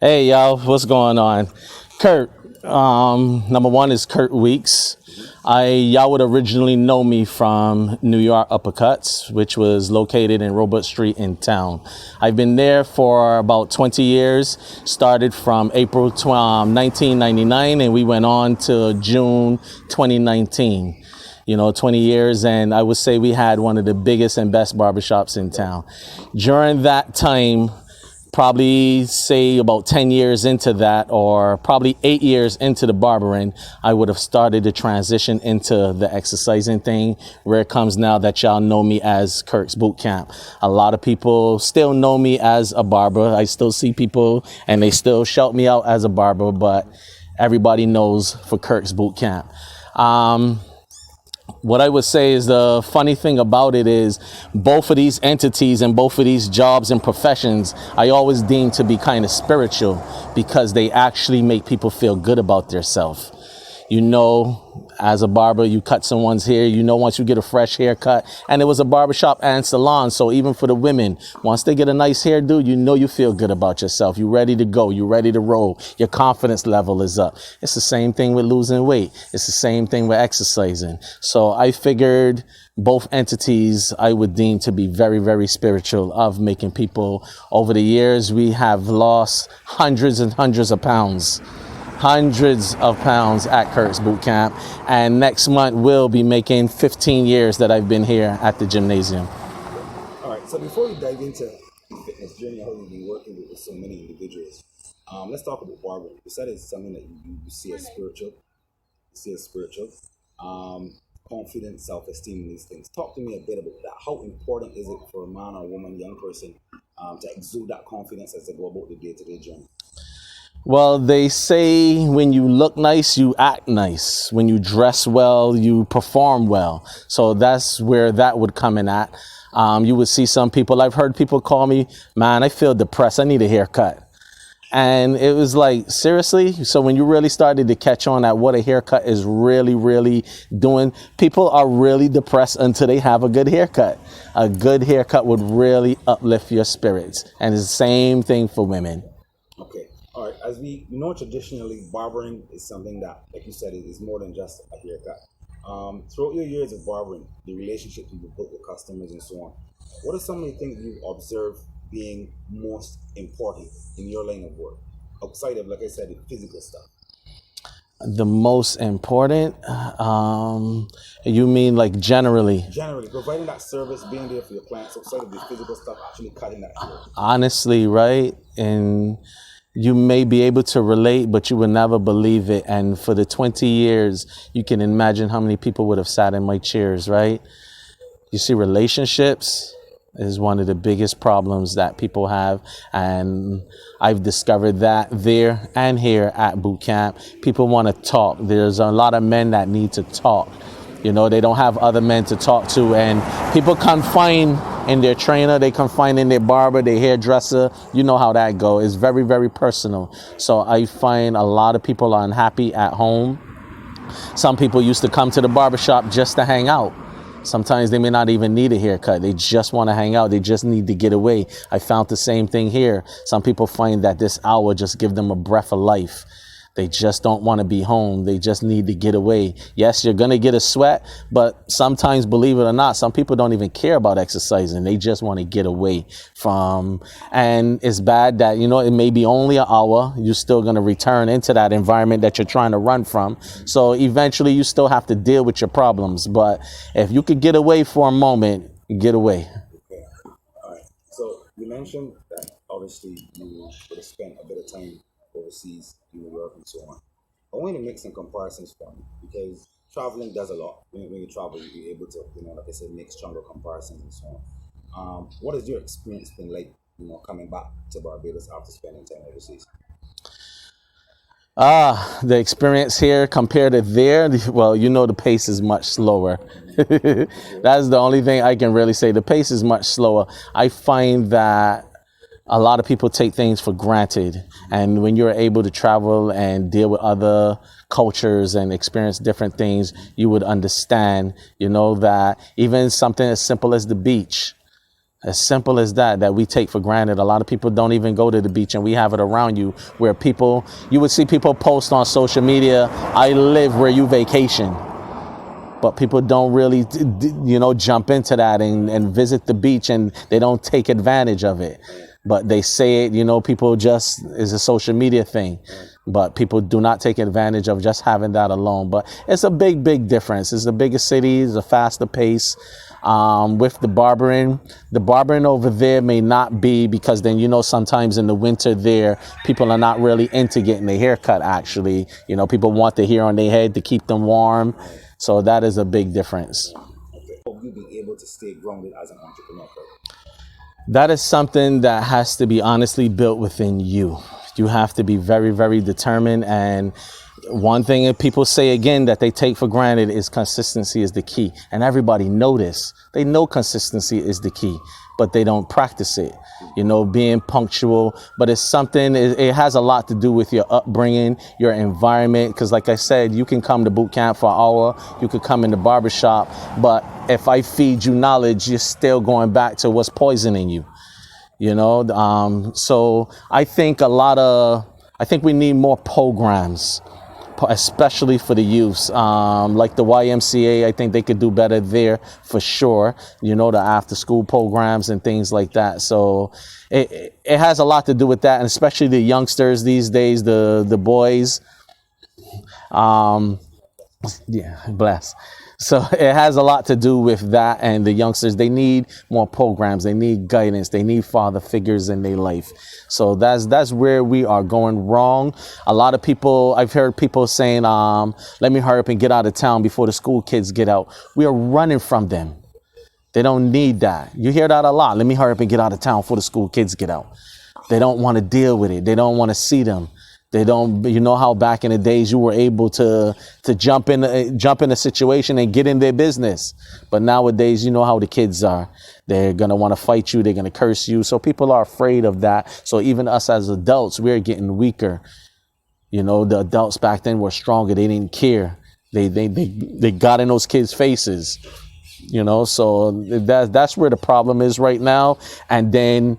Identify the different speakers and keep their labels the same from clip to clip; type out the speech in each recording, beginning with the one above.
Speaker 1: Hey y'all, what's going on? Kurt, number one is Kirk Weekes. Y'all would originally know me from New York Uppercuts, which was located in Robert Street in town. I've been there for about 20 years, started from April 1999, and we went on to June 2019. 20 years, and I would say we had one of the biggest and best barbershops in town. During that time, probably say about 10 years into that, or probably 8 years into the barbering, I would have started to transition into the exercising thing, where it comes now that y'all know me as Kirk's Boot Camp. A lot of people still know me as a barber. I still see people and they still shout me out as a barber, but everybody knows for Kirk's Boot Camp. What I would say is the funny thing about it is both of these entities and both of these jobs and professions I always deem to be kind of spiritual, because they actually make people feel good about themselves. As a barber, you cut someone's hair, once you get a fresh haircut, and it was a barbershop and salon. So even for the women, once they get a nice hairdo, you feel good about yourself. You're ready to go. You're ready to roll. Your confidence level is up. It's the same thing with losing weight. It's the same thing with exercising. So I figured both entities I would deem to be very, very spiritual, of making people. Over the years, we have lost hundreds and hundreds of pounds. Hundreds of pounds at Kirk's Boot Camp, and next month we'll be making 15 years that I've been here at the gymnasium.
Speaker 2: All right, so before we dive into the fitness journey, how you've been working with so many individuals, let's talk about barbering. You said it's something that you see as spiritual. Confidence, self-esteem, and these things. Talk to me a bit about that. How important is it for a man or a woman, young person, to exude that confidence as they go about the day-to-day journey?
Speaker 1: Well, they say when you look nice, you act nice. When you dress well, you perform well. So that's where that would come in at. You would see some people, I've heard people call me, man, I feel depressed. I need a haircut. And it was like, seriously? So when you really started to catch on at what a haircut is really, really doing, people are really depressed until they have a good haircut. A good haircut would really uplift your spirits. And it's the same thing for women.
Speaker 2: Okay. All right, as we know, traditionally, barbering is something that, like you said, is more than just a haircut. Throughout your years of barbering, the relationships you've built with customers and so on, what are some of the things you've observed being most important in your line of work, outside of, like I said, the physical stuff?
Speaker 1: The most important? You mean like generally?
Speaker 2: Generally, providing that service, being there for your clients, outside of the physical stuff, actually cutting that hair.
Speaker 1: Honestly, right? And you may be able to relate, but you would never believe it. And for the 20 years, you can imagine how many people would have sat in my chairs, right? You see, relationships is one of the biggest problems that people have. And I've discovered that there and here at boot camp, people want to talk. There's a lot of men that need to talk. They don't have other men to talk to, and people confine in their trainer, they confine in their barber, their hairdresser. You know how that goes. It's very, very personal. So I find a lot of people are unhappy at home. Some people used to come to the barbershop just to hang out. Sometimes they may not even need a haircut. They just want to hang out. They just need to get away. I found the same thing here. Some people find that this hour just gives them a breath of life. They just don't want to be home. They just need to get away. Yes, you're going to get a sweat, but sometimes, believe it or not, some people don't even care about exercising. They just want to get away from, and it's bad that, it may be only an hour. You're still going to return into that environment that you're trying to run from. So eventually you still have to deal with your problems. But if you could get away for a moment, get away.
Speaker 2: Okay. All right. So you mentioned that obviously you would have spent a bit of time overseas, Europe and so on. I want you to make some comparisons for me, because traveling does a lot. When you travel, you're able to, like I said, make stronger comparisons and so on. What has your experience been like, coming back to Barbados after spending time overseas?
Speaker 1: The experience here compared to there, well, the pace is much slower. That's the only thing I can really say. The pace is much slower. I find that a lot of people take things for granted. And when you're able to travel and deal with other cultures and experience different things, you would understand, that even something as simple as the beach, As simple as that, that we take for granted. A lot of people don't even go to the beach, and we have it around you where people, you would see people post on social media, I live where you vacation. But people don't really, jump into that and visit the beach, and they don't take advantage of it. But they say it, people just, is a social media thing. But people do not take advantage of just having that alone. But it's a big, big difference. It's the biggest cities, a faster pace. With the barbering over there may not be, because then, sometimes in the winter there, people are not really into getting their hair cut, actually. People want the hair on their head to keep them warm. So that is a big difference.
Speaker 2: Will you be able to stay grounded as an entrepreneur?
Speaker 1: That is something that has to be honestly built within you. You have to be very, very determined. And one thing that people say again that they take for granted is consistency is the key. And everybody know this. They know consistency is the key, but they don't practice it. Being punctual, but it's something, it has a lot to do with your upbringing, your environment. Because like I said, you can come to boot camp for an hour, you could come in the barbershop, but if I feed you knowledge, you're still going back to what's poisoning you. So I think we need more programs, especially for the youths, like the YMCA. I think they could do better there for sure. The after school programs and things like that. So it has a lot to do with that, and especially the youngsters these days, the boys. Yeah, bless. So it has a lot to do with that, and the youngsters, they need more programs, they need guidance, they need father figures in their life. So that's where we are going wrong. A lot of people, I've heard people saying, let me hurry up and get out of town before the school kids get out. We are running from them. They don't need that. You hear that a lot. Let me hurry up and get out of town before the school kids get out. They don't want to deal with it. They don't want to see them. They don't, how back in the days you were able to jump in a situation and get in their business. But nowadays, how the kids are. They're going to want to fight you. They're going to curse you. So people are afraid of that. So even us as adults, we're getting weaker. The adults back then were stronger. They didn't care. They got in those kids' faces. So that's where the problem is right now. And then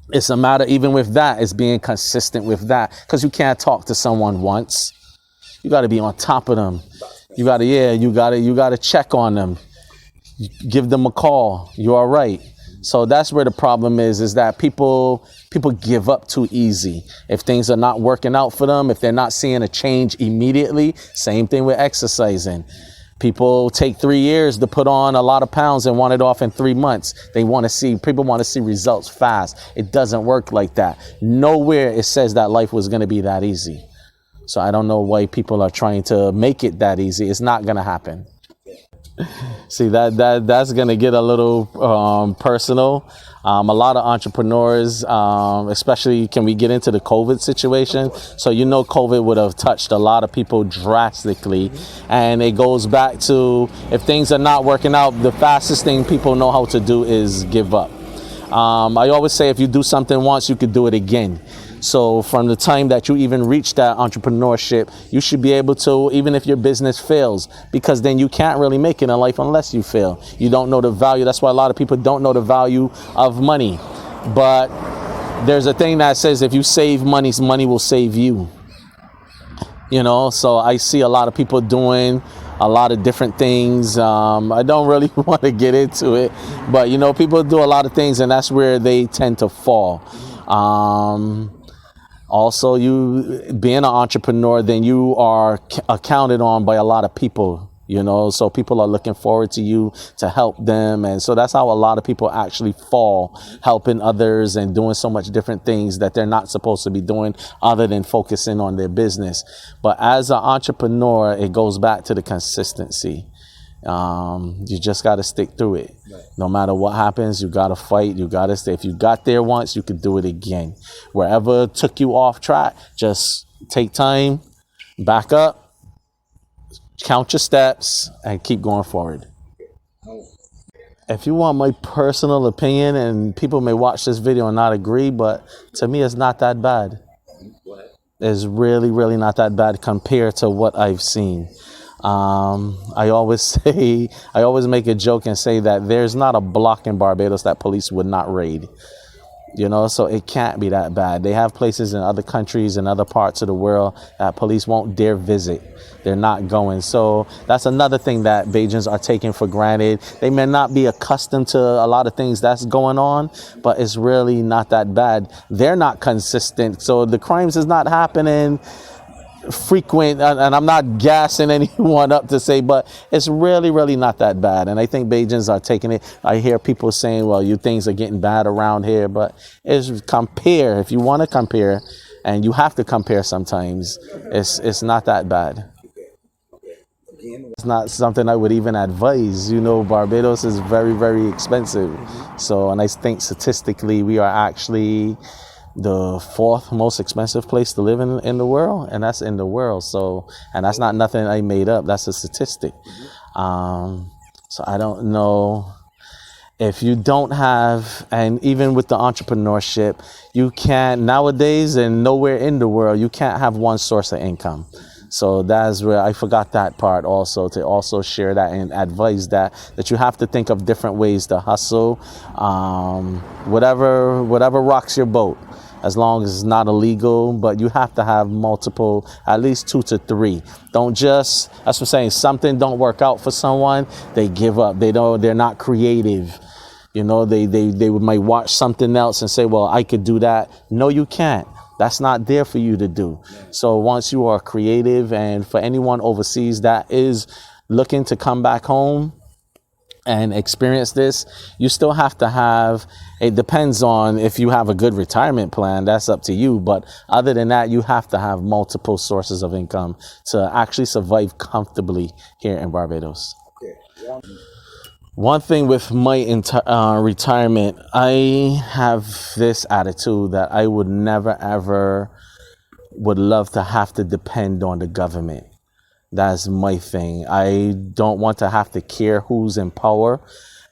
Speaker 1: it's a matter, even with that, it's being consistent with that, because you can't talk to someone once. You got to be on top of them. You got to check on them. Give them a call. You all right? So that's where the problem is that people give up too easy. If things are not working out for them, if they're not seeing a change immediately, same thing with exercising. People take 3 years to put on a lot of pounds and want it off in 3 months. People want to see results fast. It doesn't work like that. Nowhere it says that life was going to be that easy. So I don't know why people are trying to make it that easy. It's not going to happen. See, that's going to get a little personal. A lot of entrepreneurs, especially, can we get into the COVID situation? So, COVID would have touched a lot of people drastically. And it goes back to, if things are not working out, the fastest thing people know how to do is give up. I always say, if you do something once, you could do it again. So from the time that you even reach that entrepreneurship, you should be able to, even if your business fails, because then you can't really make it in life unless you fail. You don't know the value. That's why a lot of people don't know the value of money. But there's a thing that says, if you save money, money will save you. So I see a lot of people doing a lot of different things. I don't really want to get into it, but people do a lot of things, and that's where they tend to fall. Also, you being an entrepreneur, then you are accounted on by a lot of people, so people are looking forward to you to help them. And so that's how a lot of people actually fall, helping others and doing so much different things that they're not supposed to be doing other than focusing on their business. But as an entrepreneur, it goes back to the consistency. You just got to stick through it. No matter what happens, you got to fight. You got to stay. If you got there once, you could do it again. Wherever it took you off track, just take time, back up, count your steps, and keep going forward. If you want my personal opinion, and people may watch this video and not agree, but to me, it's not that bad. It's really, really not that bad compared to what I've seen. I always say, I always make a joke and say that there's not a block in Barbados that police would not raid. You know, so it can't be that bad. They have places in other countries and other parts of the world that police won't dare visit. They're not going. So that's another thing that Bajans are taking for granted. They may not be accustomed to a lot of things that's going on, but it's really not that bad. They're not consistent. So the crimes is not happening frequent, and I'm not gassing anyone up to say, but it's really not that bad. And I think Bajans are taking it. I hear people saying, well, you things are getting bad around here, but it's compare. If you want to compare, and you have to compare sometimes, it's not that bad. It's not something I would even advise. You know, Barbados is very expensive. So, and I think statistically we are actually the fourth most expensive place to live in the world, and that's in the world. So, and that's not nothing I made up. That's a statistic. So I don't know if you don't have, and even with the entrepreneurship, you can't nowadays, and nowhere in the world, you can't have one source of income. So that's where I forgot that part also, to also share that and advise that you have to think of different ways to hustle, whatever rocks your boat, as long as it's not illegal, but you have to have multiple, at least 2 to 3. Don't just, that's what I'm saying, something don't work out for someone, they give up. They're not creative. You know, they might watch something else and say, well, I could do that. No, you can't. That's not there for you to do. So once you are creative, and for anyone overseas that is looking to come back home and experience this, you still have to have, it depends on if you have a good retirement plan, that's up to you. But other than that, you have to have multiple sources of income to actually survive comfortably here in Barbados.
Speaker 2: Okay.
Speaker 1: One thing with my retirement, I have this attitude that I would never ever would love to have to depend on the government. That's my thing. I don't want to have to care who's in power,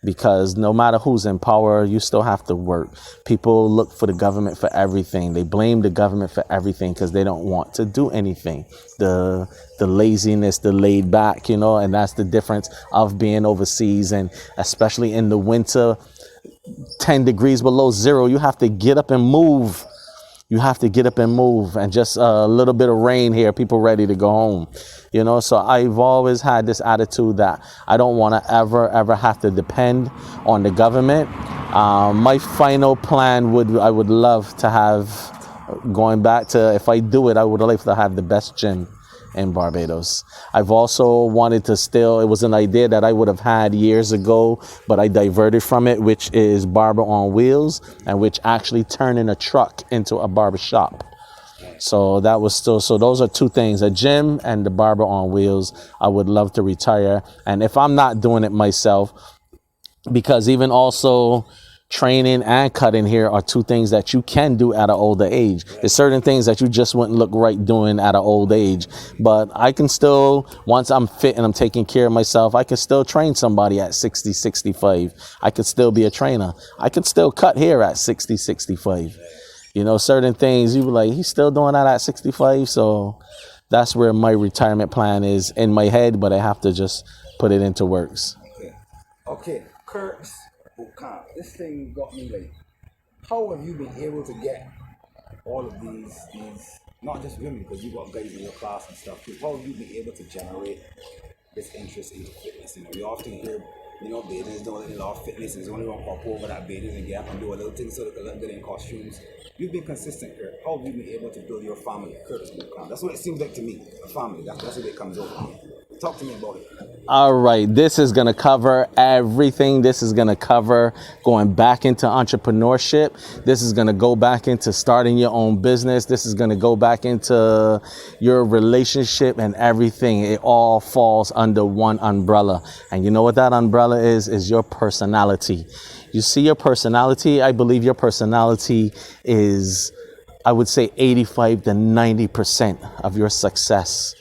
Speaker 1: because no matter who's in power, you still have to work. People look for the government for everything. They blame the government for everything because they don't want to do anything. The laziness, the laid back, you know, and that's the difference of being overseas, and especially in the winter, 10 degrees below zero, you have to get up and move. You have to get up and move, and just a little bit of rain here, people ready to go home. You know, so I've always had this attitude that I don't want to ever have to depend on the government. My final plan I would love to have, going back to, if I do it, I would like to have the best gym in Barbados. I've also wanted to it was an idea that I would have had years ago, but I diverted from it, which is barber on wheels, and which actually turning a truck into a barber shop. So that was still, so those are two things, a gym and the barber on wheels. I would love to retire. And if I'm not doing it myself, because even also training and cutting here are two things that you can do at an older age. There's certain things that you just wouldn't look right doing at an old age, but I can still, once I'm fit and I'm taking care of myself, I can still train somebody at 60, 65. I could still be a trainer. I could still cut hair at 60, 65. You know, certain things you be like, he's still doing that at 65. So that's where my retirement plan is in my head, but I have to just put it into works.
Speaker 2: Okay. Kirk's boot camp. This thing got me like, how have you been able to get all of these not just women, because you got guys in your class and stuff, but how have you been able to generate this interest into fitness? You know, you often hear, you know, bathers doing a lot of fitness, and only gonna pop over that bathers and get up and do a little thing so they can look good in costumes. You've been consistent, Kirk. How have you been able to build your family, Kirk's boot camp? That's what it seems like to me, a family. That's what it comes over. Talk to me about it.
Speaker 1: All right, this is going to cover everything. This is going to cover going back into entrepreneurship. This is going to go back into starting your own business. This is going to go back into your relationship and everything. It all falls under one umbrella. And you know what that umbrella is your personality. You see your personality, I believe your personality is, I would say, 85 to 90% of your success.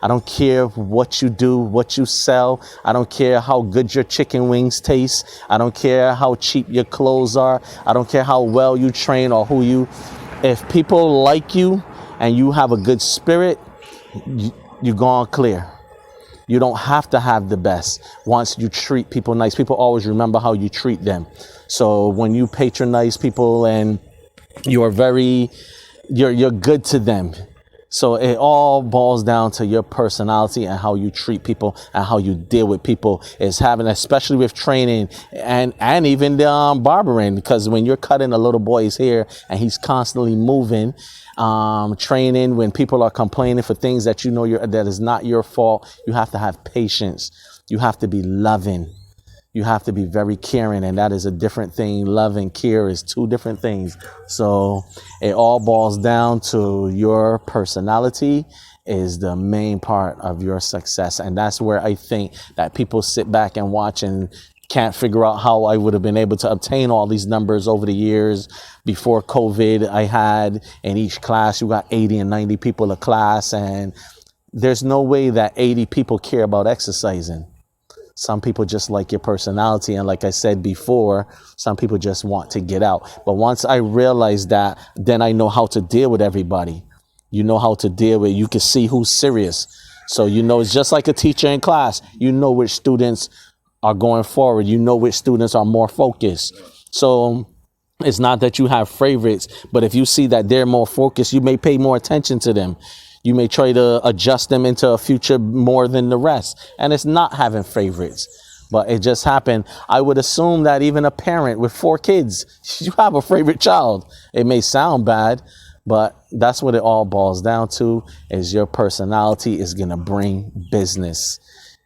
Speaker 1: I don't care what you do, what you sell. I don't care how good your chicken wings taste. I don't care how cheap your clothes are. I don't care how well you train or if people like you and you have a good spirit, you're going clear. You don't have to have the best. Once you treat people nice, people always remember how you treat them. So when you patronize people and you're you're good to them. So it all boils down to your personality and how you treat people and how you deal with people. Is having, especially with training and even the barbering, because when you're cutting a little boy's hair and he's constantly moving, training, when people are complaining for things that you know that is not your fault, you have to have patience. You have to be loving. You have to be very caring, and that is a different thing. Love and care is two different things. So it all boils down to your personality is the main part of your success. And that's where I think that people sit back and watch and can't figure out how I would have been able to obtain all these numbers over the years. Before COVID, I had in each class, you got 80 and 90 people a class, and there's no way that 80 people care about exercising. Some people just like your personality. And like I said before, some people just want to get out. But once I realized that, then I know how to deal with everybody. You know how to deal with, you can see who's serious. So, you know, it's just like a teacher in class. You know which students are going forward. You know which students are more focused. So it's not that you have favorites, but if you see that they're more focused, you may pay more attention to them. You may try to adjust them into a future more than the rest. And it's not having favorites, but it just happened. I would assume that even a parent with 4 kids, you have a favorite child. It may sound bad, but that's what it all boils down to, is your personality is going to bring business.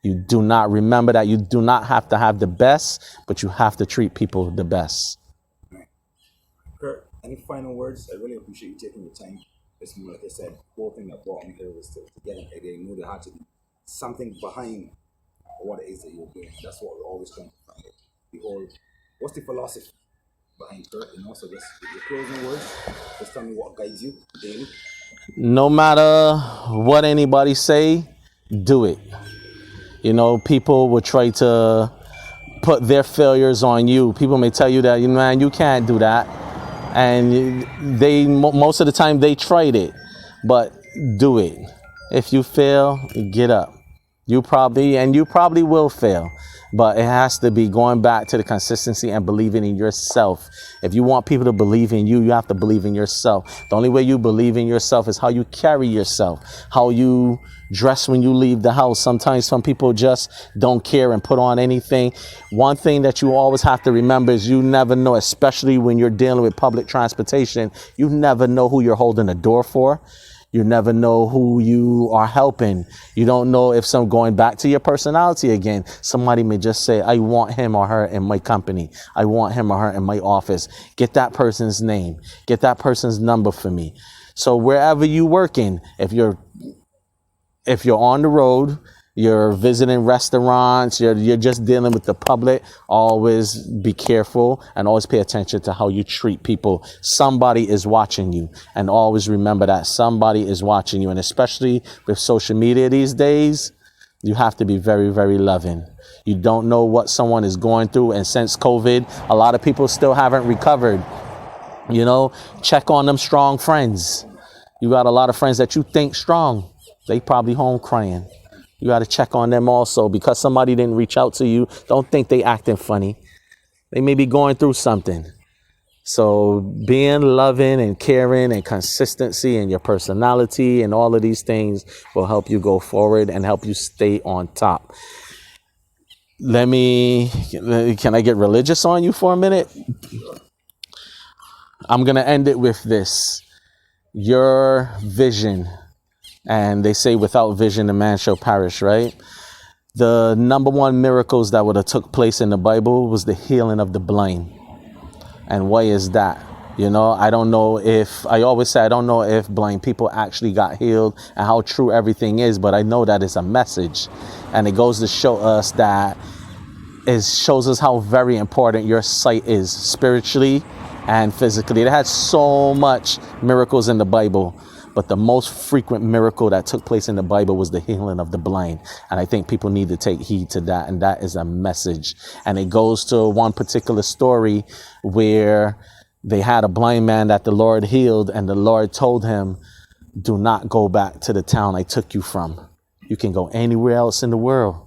Speaker 1: You do not remember that you do not have to have the best, but you have to treat people the best.
Speaker 2: Kirk, any final words? I really appreciate you taking your time. It's more, like I said, the whole thing that brought me here was to get an idea. You know, there had to be something behind what it is that you're doing. That's what we're always trying to find. The whole, what's the philosophy behind Kirk? You know, so just your closing words. Just tell me what guides you daily.
Speaker 1: No matter what anybody say, do it. You know, people will try to put their failures on you. People may tell you that, you know, man, you can't do that. And they, most of the time they tried it, but do it. If you fail, get up. You probably will fail, but it has to be going back to the consistency and believing in yourself. If you want people to believe in you, you have to believe in yourself. The only way you believe in yourself is how you carry yourself, how you dress when you leave the house. Sometimes some people just don't care and put on anything. One thing that you always have to remember is you never know, especially when you're dealing with public transportation, you never know who you're holding the door for. You never know who you are helping. You don't know if going back to your personality again, somebody may just say, I want him or her in my company. I want him or her in my office. Get that person's name. Get that person's number for me. So wherever you working, if you're on the road, you're visiting restaurants, you're just dealing with the public, always be careful and always pay attention to how you treat people. Somebody is watching you, and always remember that somebody is watching you. And especially with social media these days, you have to be very, very loving. You don't know what someone is going through. And since COVID, a lot of people still haven't recovered. You know, check on them strong friends. You got a lot of friends that you think strong. They probably home crying. You got to check on them also, because somebody didn't reach out to you. Don't think they acting funny. They may be going through something. So being loving and caring and consistency and your personality and all of these things will help you go forward and help you stay on top. Can I get religious on you for a minute? I'm going to end it with this. Your vision. And they say without vision, the man shall perish, right? The number one miracles that would have took place in the Bible was the healing of the blind. And why is that? You know, I don't know if blind people actually got healed and how true everything is, but I know that it's a message. And it goes to show us that it shows us how very important your sight is spiritually and physically. It had so much miracles in the Bible. But the most frequent miracle that took place in the Bible was the healing of the blind. And I think people need to take heed to that. And that is a message. And it goes to one particular story where they had a blind man that the Lord healed. And the Lord told him, do not go back to the town I took you from. You can go anywhere else in the world.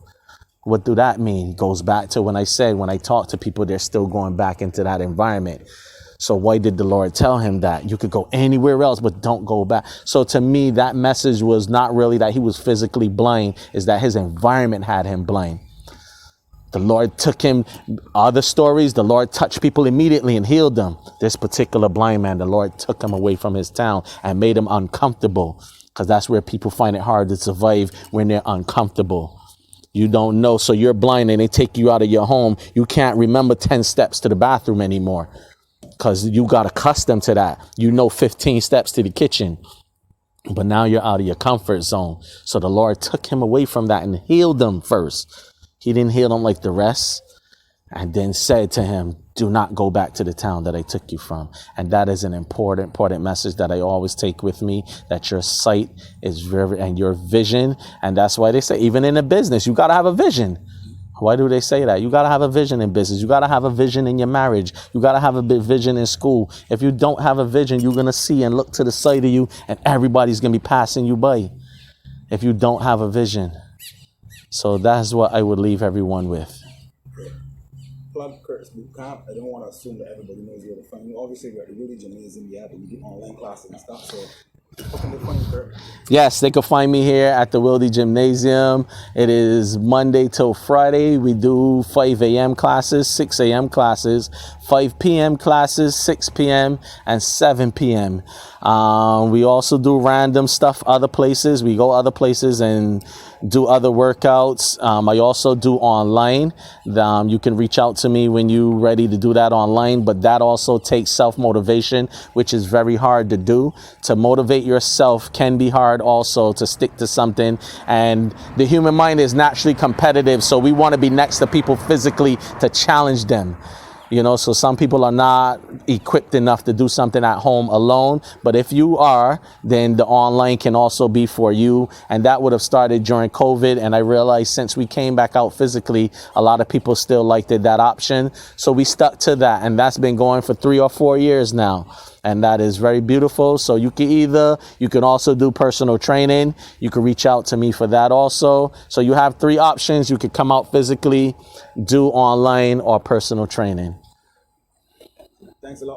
Speaker 1: What do that mean? Goes back to when I said, when I talk to people, they're still going back into that environment. So why did the Lord tell him that? You could go anywhere else, but don't go back. So to me, that message was not really that he was physically blind, is that his environment had him blind. The Lord took him, other stories, the Lord touched people immediately and healed them. This particular blind man, the Lord took him away from his town and made him uncomfortable, because that's where people find it hard to survive, when they're uncomfortable. You don't know, so you're blind and they take you out of your home. You can't remember 10 steps to the bathroom anymore, because you got accustomed to that. You know 15 steps to the kitchen, but now you're out of your comfort zone. So the Lord took him away from that and healed him first. He didn't heal him like the rest, and then said to him, do not go back to the town that I took you from. And that is an important message that I always take with me, that your sight is very, and your vision. And that's why they say, even in a business, you got to have a vision. Why do they say that? You got to have a vision in business. You got to have a vision in your marriage. You got to have a big vision in school. If you don't have a vision, you're going to see and look to the side of you, and everybody's going to be passing you by if you don't have a vision. So that's what I would leave everyone with.
Speaker 2: Plug Kirk's boot camp. I don't want to assume that everybody knows where to find you. Obviously, we're at the Willie Gymnasium. Yeah, but we do online classes and stuff. So how can they find you, Kirk?
Speaker 1: Yes, they can find me here at the Wildy Gymnasium. It is Monday till Friday. We do 5 a.m. classes, 6 a.m. classes, 5 p.m. classes, 6 p.m. and 7 p.m. We also do random stuff other places. We go other places and do other workouts. I also do online. You can reach out to me when you're ready to do that online, but that also takes self-motivation, which is very hard to do. To motivate yourself can be hard also, to stick to something. And the human mind is naturally competitive, so we want to be next to people physically to challenge them. You know, so some people are not equipped enough to do something at home alone. But if you are, then the online can also be for you. And that would have started during COVID. And I realized since we came back out physically, a lot of people still liked it, that option. So we stuck to that. And that's been going for 3 or 4 years now. And that is very beautiful. So you can also do personal training. You can reach out to me for that also. So you have 3 options. You could come out physically, do online, or personal training.
Speaker 2: Thanks a lot.